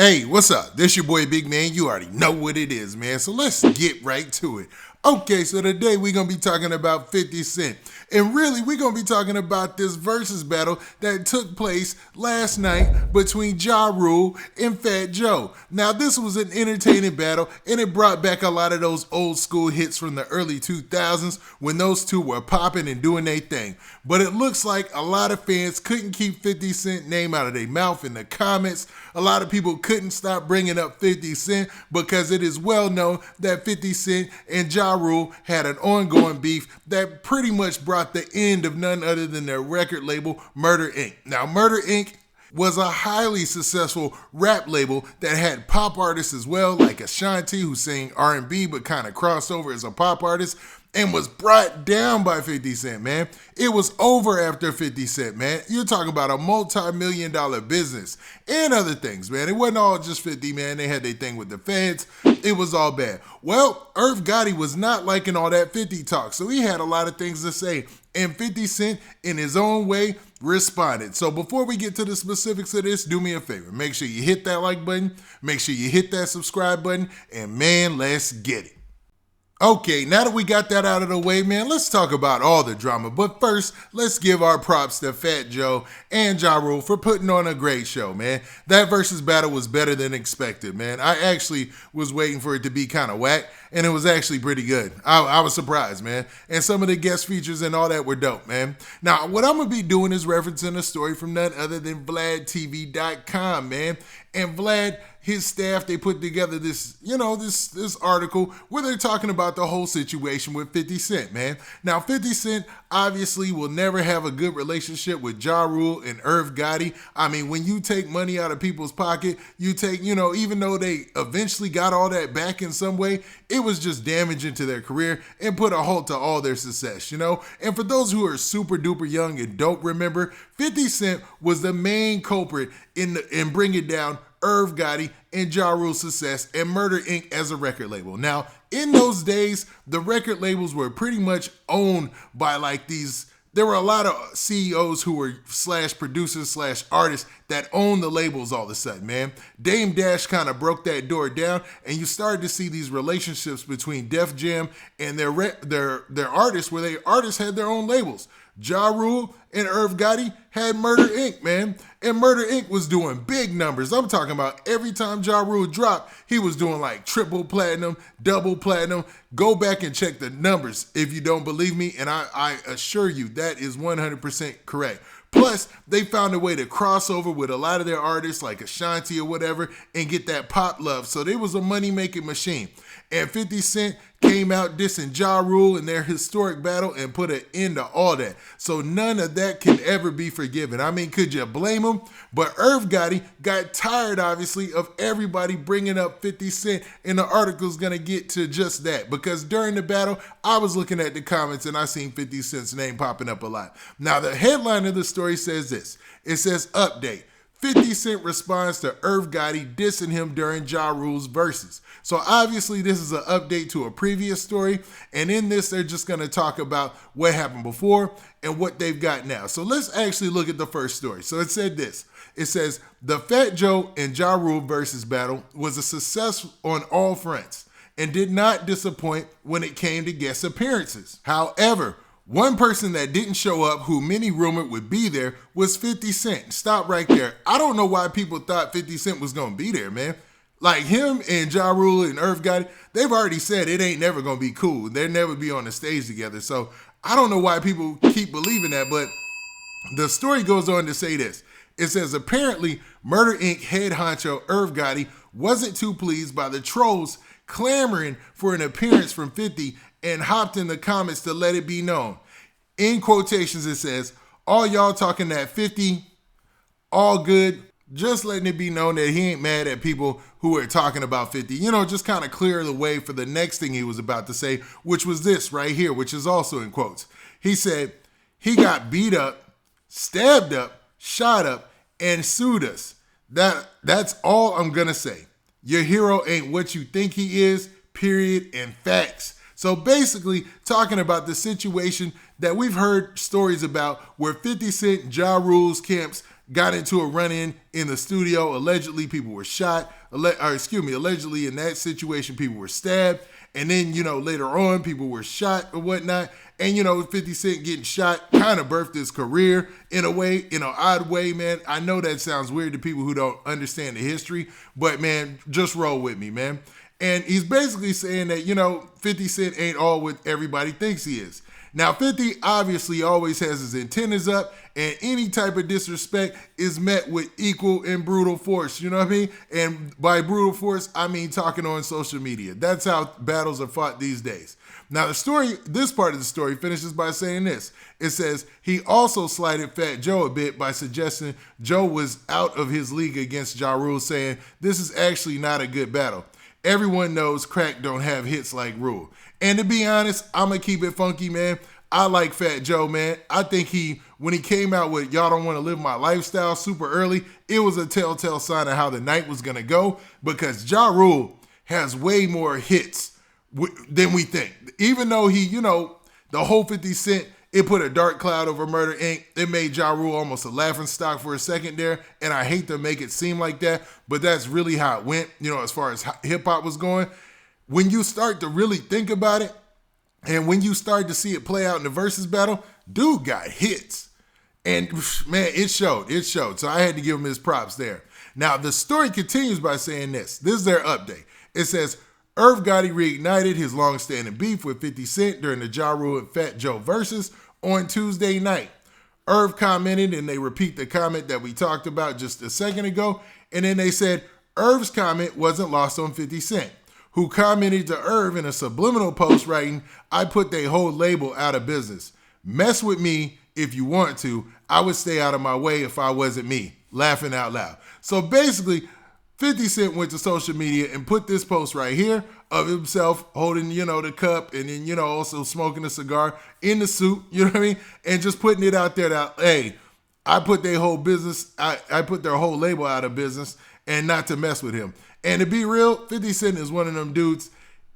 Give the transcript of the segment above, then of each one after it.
Hey, what's up? This your boy Big Man. You already know what it is, man. So let's get right to it. Okay, so today we're going to be talking about 50 Cent. And really, we're going to be talking about this versus battle that took place last night between Ja Ryle and Fat Joe. Now, this was an entertaining battle, and it brought back a lot of those old school hits from the early 2000s when those two were popping and doing their thing. But it looks like a lot of fans couldn't keep 50 Cent name out of their mouth in the comments. A lot of people couldn't stop bringing up 50 Cent because it is well known that 50 Cent and Ja Ryle had an ongoing beef that pretty much brought the end of none other than their record label, Murder Inc. Now, Murder Inc. was a highly successful rap label that had pop artists as well, like Ashanti, who sang R&B but kind of crossed over as a pop artist, and was brought down by 50 Cent, man. It was over after 50 Cent, man. You're talking about a multi-million-dollar business and other things, man. It wasn't all just 50, man. They had their thing with the feds. It was all bad. Well, Irv Gotti was not liking all that 50 talk, so he had a lot of things to say. And 50 Cent, in his own way, responded. So before we get to the specifics of this, do me a favor. Make sure you hit that like button. Make sure you hit that subscribe button. And man, let's get it. Okay, now that we got that out of the way, man, let's talk about all the drama. But first, let's give our props to Fat Joe and Ja Ryle for putting on a great show, man. That versus battle was better than expected, man. I actually was waiting for it to be kind of whack, and it was actually pretty good. I was surprised, man. And some of the guest features and all that were dope, man. Now, what I'm going to be doing is referencing a story from none other than VladTV.com, man. And Vlad, his staff, they put together this, this article where they're talking about the whole situation with 50 Cent, man. Now, 50 Cent obviously will never have a good relationship with Ja Ryle and Irv Gotti. I mean, when you take money out of people's pocket, you take, even though they eventually got all that back in some way, it was just damaging to their career and put a halt to all their success, And for those who are super duper young and don't remember, 50 Cent was the main culprit in bringing down Irv Gotti and Ja Ryle's success and Murder Inc. as a record label. Now, in those days, the record labels were pretty much owned by there were a lot of CEOs who were /producers /artists that owned the labels all of a sudden, man. Dame Dash kind of broke that door down, and you started to see these relationships between Def Jam and their artists, where their artists had their own labels. Ja Ryle and Irv Gotti had Murder Inc., man. And Murder Inc. was doing big numbers. I'm talking about every time Ja Ryle dropped, he was doing like triple platinum, double platinum. Go back and check the numbers if you don't believe me, and I assure you that is 100% correct. Plus, they found a way to cross over with a lot of their artists like Ashanti or whatever and get that pop love. So they was a money-making machine. And 50 Cent came out dissing Ja Ryle in their historic battle and put an end to all that. So none of that can ever be forgiven. I mean, could you blame him? But Irv Gotti got tired, obviously, of everybody bringing up 50 Cent, and the article's going to get to just that. Because during the battle, I was looking at the comments and I seen 50 Cent's name popping up a lot. Now, the headline of the story says this. It says, update. 50 Cent responds to Irv Gotti dissing him during Ja Ryle's verses. So obviously this is an update to a previous story, and in this they're just going to talk about what happened before and what they've got now. So let's actually look at the first story. So it said this. It says, the Fat Joe and Ja Ryle versus battle was a success on all fronts and did not disappoint when it came to guest appearances. However, one person that didn't show up, who many rumored would be there, was 50 Cent. Stop right there. I don't know why people thought 50 Cent was going to be there, man. Like him and Ja Ryle and Irv Gotti, they've already said it ain't never going to be cool. They'll never be on the stage together. So I don't know why people keep believing that, but the story goes on to say this. It says, apparently, Murder Inc. head honcho Irv Gotti wasn't too pleased by the trolls clamoring for an appearance from 50 and hopped in the comments to let it be known. In quotations, it says, all y'all talking that 50, all good, just letting it be known that he ain't mad at people who are talking about 50. Just kind of clear the way for the next thing he was about to say, which was this right here, which is also in quotes. He said, he got beat up, stabbed up, shot up, and sued us. That's all I'm going to say. Your hero ain't what you think he is, period, and facts. So basically talking about the situation that we've heard stories about where 50 Cent, Ja Rule's camps got into a run-in in the studio. Allegedly, people were shot. Allegedly in that situation, people were stabbed. And then, later on, people were shot or whatnot. And, 50 Cent getting shot kind of birthed his career in a way, in an odd way, man. I know that sounds weird to people who don't understand the history, but, man, just roll with me, man. And he's basically saying that, 50 Cent ain't all what everybody thinks he is. Now, 50 obviously always has his antennas up, and any type of disrespect is met with equal and brutal force, you know what I mean? And by brutal force, I mean talking on social media. That's how battles are fought these days. Now, this part of the story finishes by saying this. It says, he also slighted Fat Joe a bit by suggesting Joe was out of his league against Ja Rule, saying, this is actually not a good battle. Everyone knows crack don't have hits like Rule. And to be honest, I'm going to keep it funky, man. I like Fat Joe, man. I think when he came out with Y'all Don't Want to Live My Lifestyle super early, it was a telltale sign of how the night was going to go, because Ja Rule has way more hits than we think. Even though he, the whole 50 Cent, it put a dark cloud over Murder Inc. It made Ja Rule almost a laughingstock for a second there, and I hate to make it seem like that, but that's really how it went, as far as hip-hop was going. When you start to really think about it, and when you start to see it play out in the versus battle, dude got hits. And, man, it showed. It showed. So I had to give him his props there. Now, the story continues by saying this. This is their update. It says, Irv Gotti reignited his long-standing beef with 50 Cent during the Ja Rule and Fat Joe versus on Tuesday night. Irv commented, and they repeat the comment that we talked about just a second ago, and then they said Irv's comment wasn't lost on 50 Cent, who commented to Irv in a subliminal post writing, I put they whole label out of business. Mess with me if you want to. I would stay out of my way if I wasn't me. Laughing out loud. So basically, 50 Cent went to social media and put this post right here of himself holding, the cup, and then, also smoking a cigar in the suit, you know what I mean? And just putting it out there that, hey, I put their whole business, I put their whole label out of business, and not to mess with him. And to be real, 50 Cent is one of them dudes.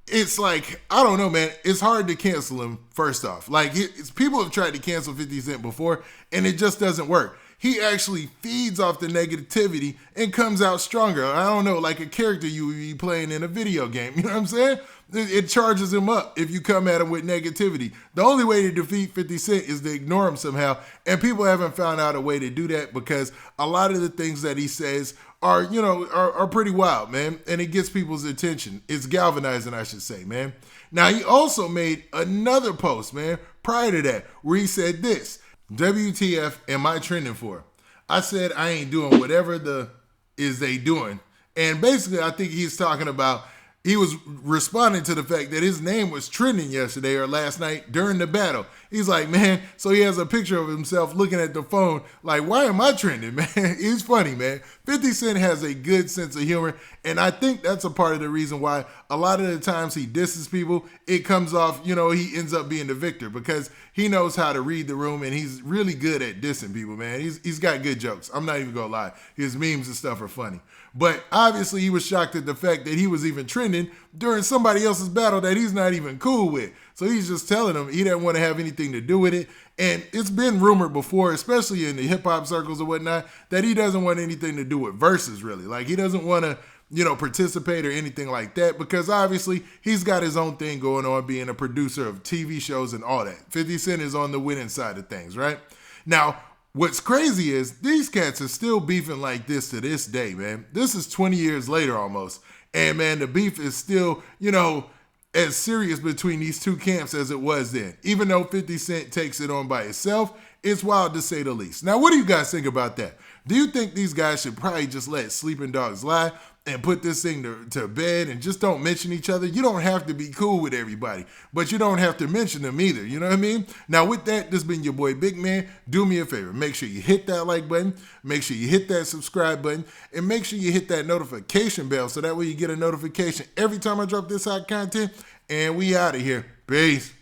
It's like, I don't know, man. It's hard to cancel him, first off. Like, people have tried to cancel 50 Cent before, and it just doesn't work. He actually feeds off the negativity and comes out stronger. I don't know, like a character you would be playing in a video game. You know what I'm saying? It charges him up if you come at him with negativity. The only way to defeat 50 Cent is to ignore him somehow. And people haven't found out a way to do that, because a lot of the things that he says are pretty wild, man. And it gets people's attention. It's galvanizing, I should say, man. Now, he also made another post, man, prior to that, where he said this: WTF am I trending for? I said I ain't doing whatever they doing. And basically, I think he's talking about, he was responding to the fact that his name was trending yesterday or last night during the battle. He's like, man, so he has a picture of himself looking at the phone like, why am I trending, man? It's funny, man. 50 Cent has a good sense of humor, and I think that's a part of the reason why a lot of the times he disses people, it comes off, he ends up being the victor, because he knows how to read the room, and he's really good at dissing people, man. He's got good jokes. I'm not even going to lie. His memes and stuff are funny. But obviously he was shocked at the fact that he was even trending during somebody else's battle that he's not even cool with. So he's just telling him he didn't want to have anything to do with it. And it's been rumored before, especially in the hip-hop circles or whatnot, that he doesn't want anything to do with verses, really. Like, he doesn't want to, participate or anything like that, because obviously he's got his own thing going on, being a producer of TV shows and all that. 50 Cent is on the winning side of things, right? Now, what's crazy is these cats are still beefing like this to this day, man. This is 20 years later almost. And, man, the beef is still, as serious between these two camps as it was then. Even though 50 Cent takes it on by himself, it's wild to say the least. Now, what do you guys think about that? Do you think these guys should probably just let sleeping dogs lie and put this thing to bed and just don't mention each other? You don't have to be cool with everybody, but you don't have to mention them either. You know what I mean? Now, with that, this has been your boy Big Man. Do me a favor. Make sure you hit that like button. Make sure you hit that subscribe button. And make sure you hit that notification bell so that way you get a notification every time I drop this hot content. And we out of here. Peace.